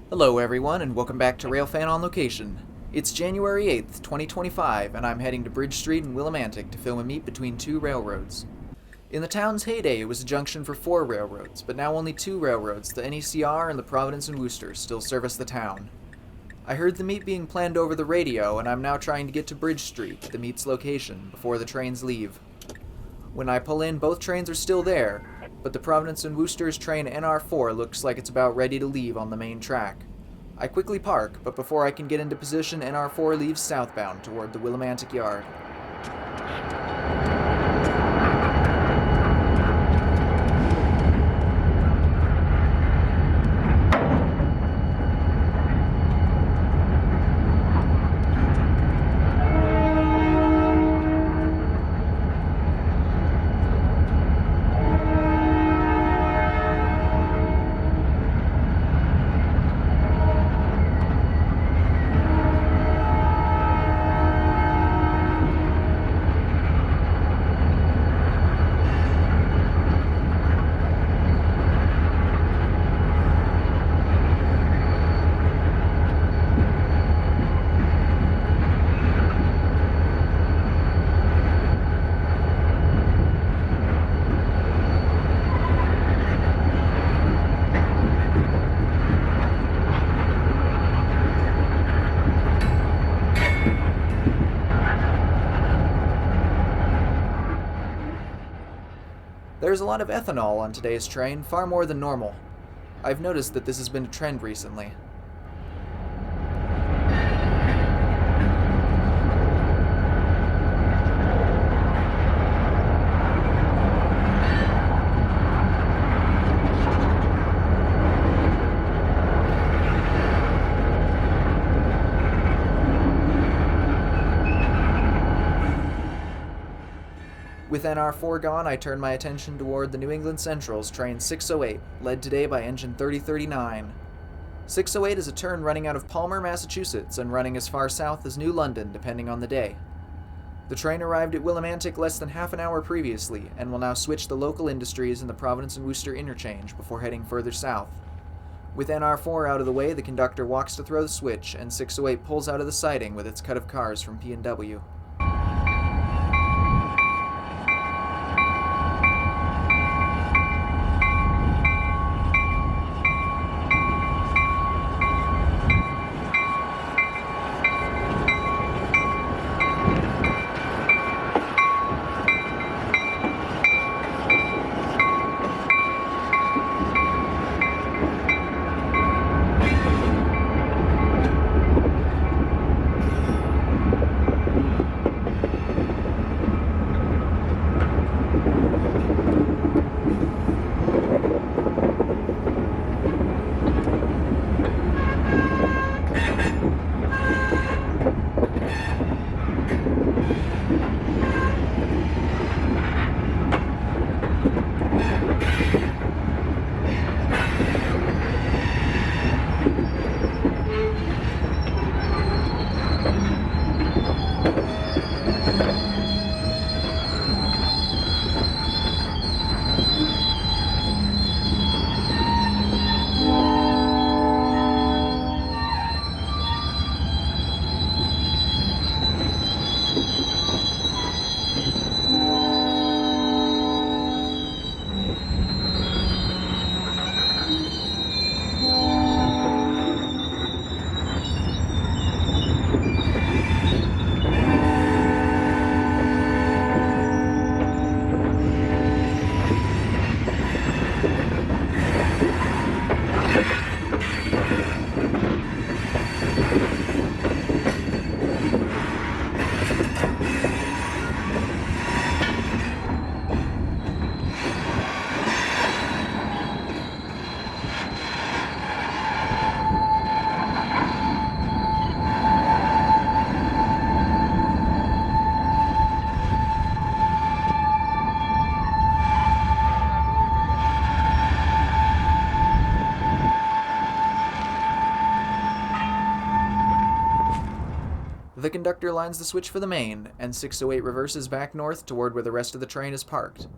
Hello everyone and welcome back to Railfan on Location. It's January 8th, 2025, and I'm heading to Bridge Street in Willimantic to film a meet between two railroads. In the town's heyday, it was a junction for 4 railroads, but now only 2 railroads, the NECR and the Providence and Worcester, still service the town. I heard the meet being planned over the radio, and I'm now trying to get to Bridge Street, the meet's location, before the trains leave. When I pull in, both trains are still there, but the Providence and Worcester's train NR4 looks like it's about ready to leave on the main track. I quickly park, but before I can get into position, NR4 leaves southbound toward the Willimantic yard. There's a lot of ethanol on today's train, far more than normal. I've noticed that this has been a trend recently. With NR4 gone, I turn my attention toward the New England Central's train 608, led today by engine 3039. 608 is a turn running out of Palmer, Massachusetts, and running as far south as New London, depending on the day. The train arrived at Willimantic less than half an hour previously, and will now switch the local industries in the Providence and Worcester interchange before heading further south. With NR4 out of the way, the conductor walks to throw the switch, and 608 pulls out of the siding with its cut of cars from P&W. The conductor lines the switch for the main, and 608 reverses back north toward where the rest of the train is parked.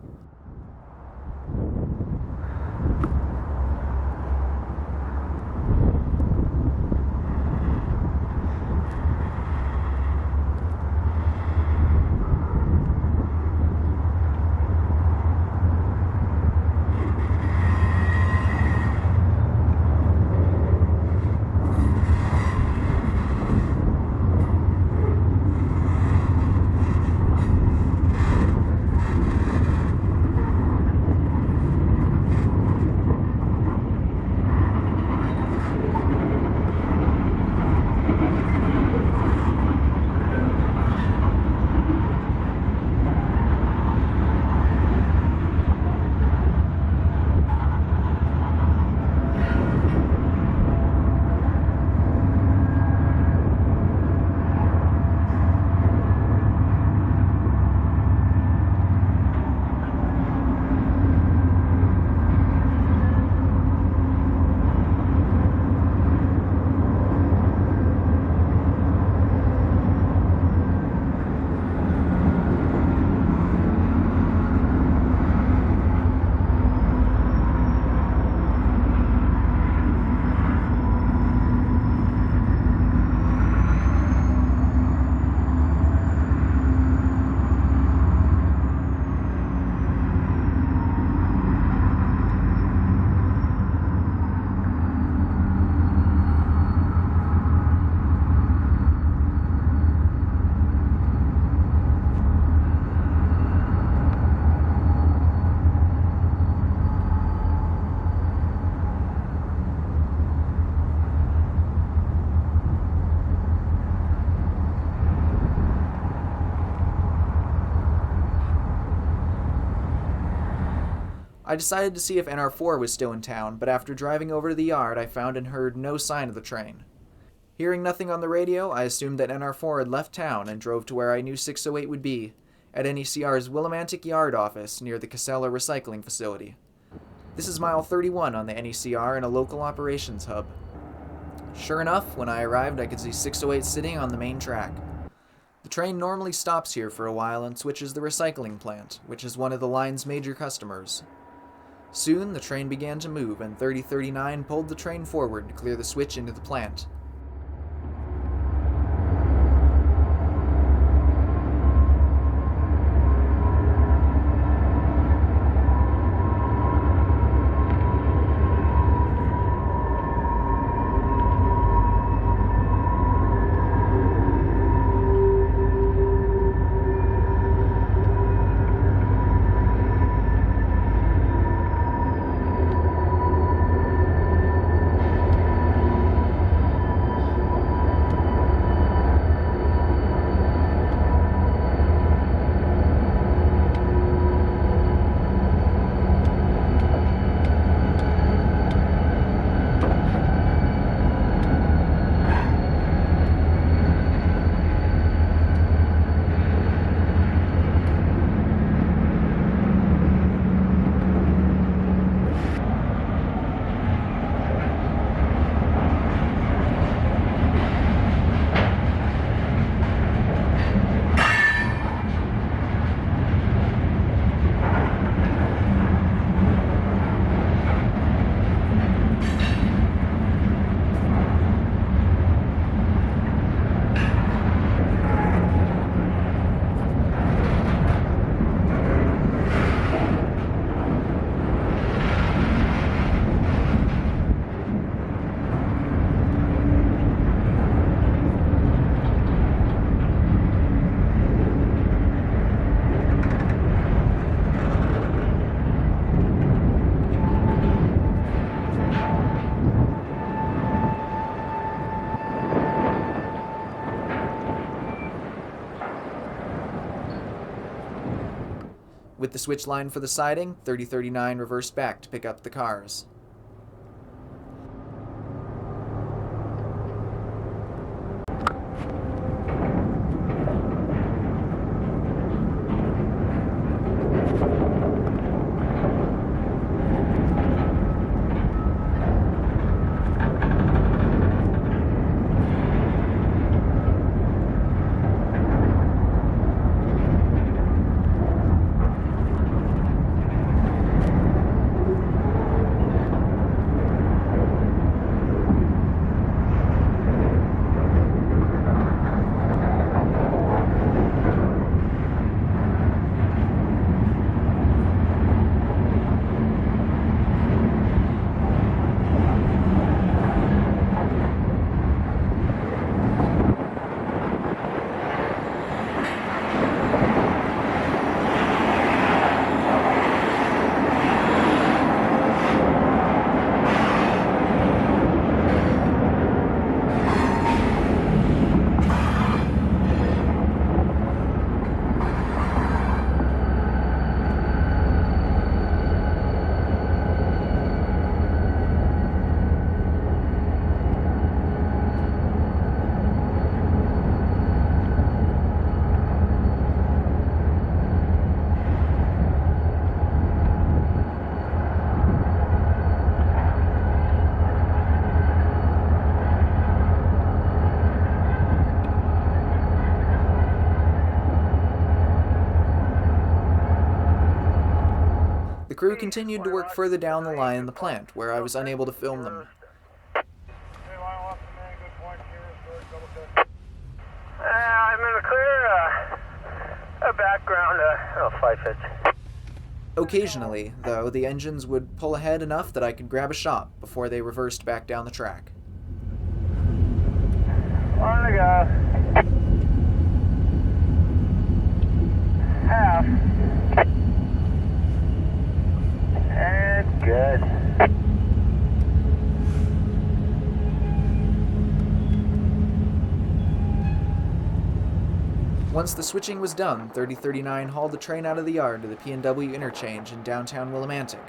I decided to see if NR4 was still in town, but after driving over to the yard, I found and heard no sign of the train. Hearing nothing on the radio, I assumed that NR4 had left town and drove to where I knew 608 would be, at NECR's Willimantic yard office near the Casella recycling facility. This is mile 31 on the NECR and a local operations hub. Sure enough, when I arrived, I could see 608 sitting on the main track. The train normally stops here for a while and switches the recycling plant, which is one of the line's major customers. Soon, the train began to move, and 3039 pulled the train forward to clear the switch into the plant. With the switch line for the siding, 3039 reversed back to pick up the cars. The crew continued to work further down the line in the plant, where I was unable to film them. I'm in the clear, a background, 5 hits. Occasionally, though, the engines would pull ahead enough that I could grab a shot before they reversed back down the track. On the go. Half. And good. Once the switching was done, 3039 hauled the train out of the yard to the P&W interchange in downtown Willimantic,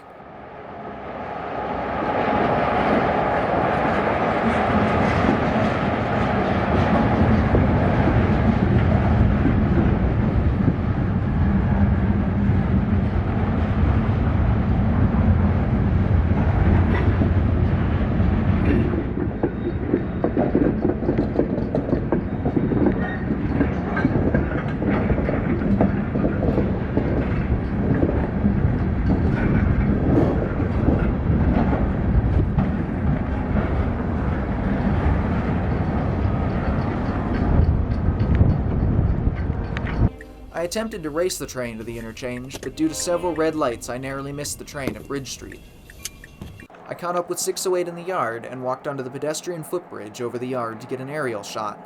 I attempted to race the train to the interchange, but due to several red lights, I narrowly missed the train at Bridge Street. I caught up with 608 in the yard and walked onto the pedestrian footbridge over the yard to get an aerial shot.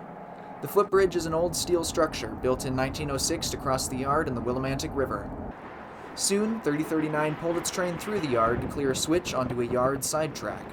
The footbridge is an old steel structure built in 1906 to cross the yard and the Willimantic River. Soon, 3039 pulled its train through the yard to clear a switch onto a yard sidetrack.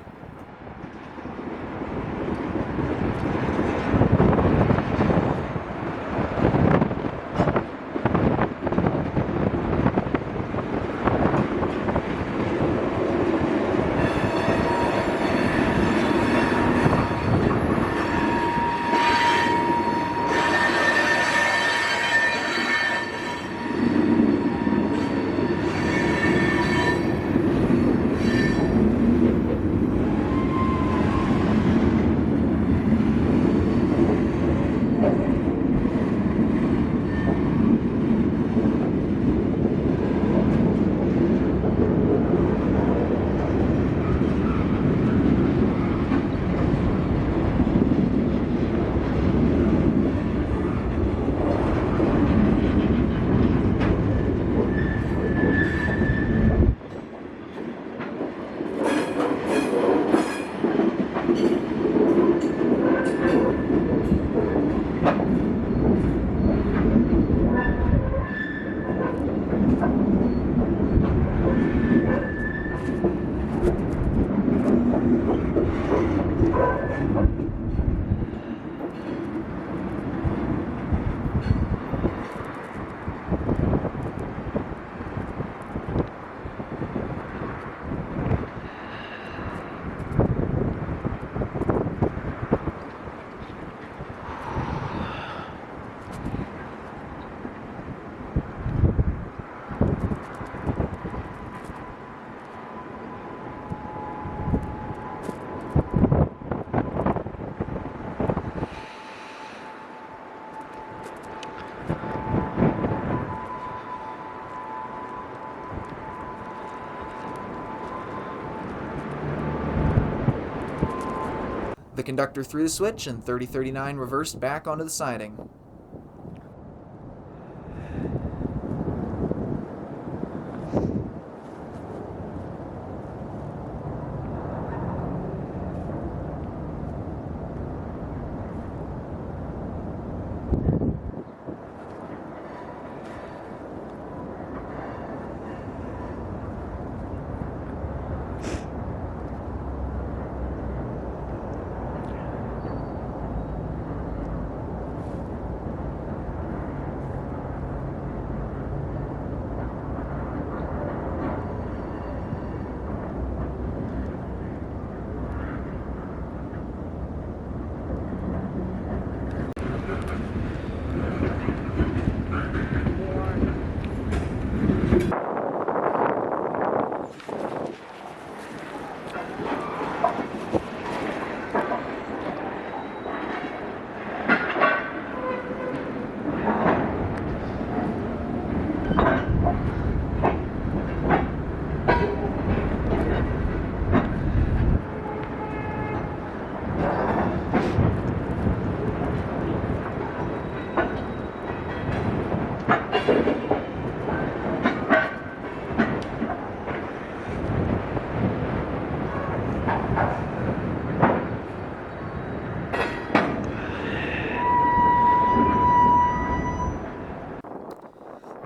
The conductor threw the switch and 3039 reversed back onto the siding.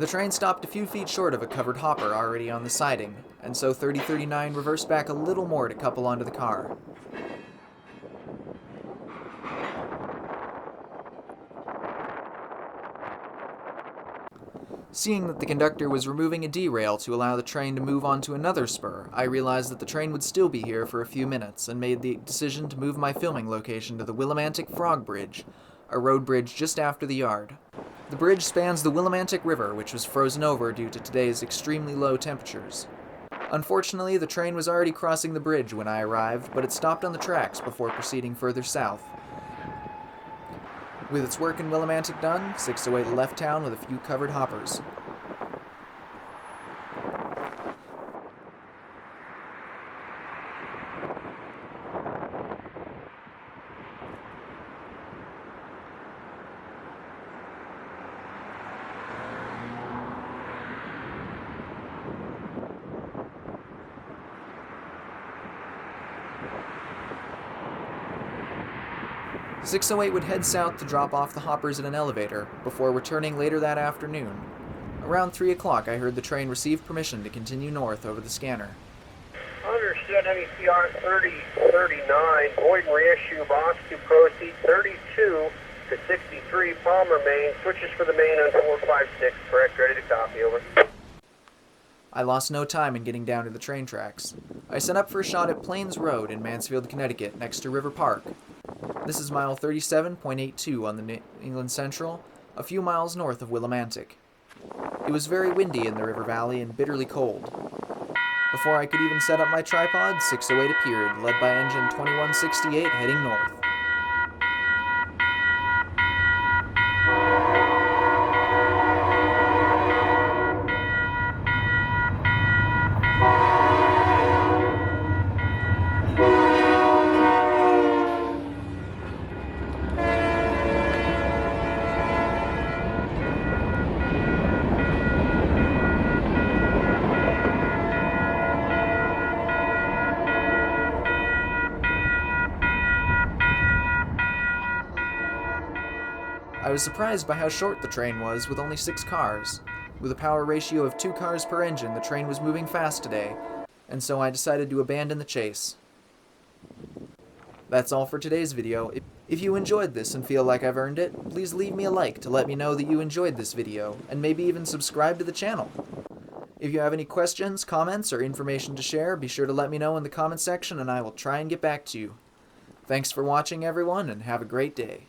The train stopped a few feet short of a covered hopper already on the siding, and so 3039 reversed back a little more to couple onto the car. Seeing that the conductor was removing a D-rail to allow the train to move onto another spur, I realized that the train would still be here for a few minutes and made the decision to move my filming location to the Willimantic Frog Bridge, a road bridge just after the yard. The bridge spans the Willimantic River, which was frozen over due to today's extremely low temperatures. Unfortunately, the train was already crossing the bridge when I arrived, but it stopped on the tracks before proceeding further south. With its work in Willimantic done, 608 left town with a few covered hoppers. 608 would head south to drop off the hoppers at an elevator, before returning later that afternoon. Around 3 o'clock, I heard the train receive permission to continue north over the scanner. Understood, NECR 3039, void and reissue box to proceed 32 to 63 Palmer Main, switches for the main on 456, correct, ready to copy, over. I lost no time in getting down to the train tracks. I set up for a shot at Plains Road in Mansfield, Connecticut, next to River Park. This is mile 37.82 on the New England Central, a few miles north of Willimantic. It was very windy in the river valley and bitterly cold. Before I could even set up my tripod, 608 appeared, led by engine 2168 heading north. I was surprised by how short the train was, with only 6 cars. With a power ratio of 2 cars per engine, the train was moving fast today, and so I decided to abandon the chase. That's all for today's video. If you enjoyed this and feel like I've earned it, please leave me a like to let me know that you enjoyed this video, and maybe even subscribe to the channel. If you have any questions, comments, or information to share, be sure to let me know in the comment section and I will try and get back to you. Thanks for watching, everyone, and have a great day.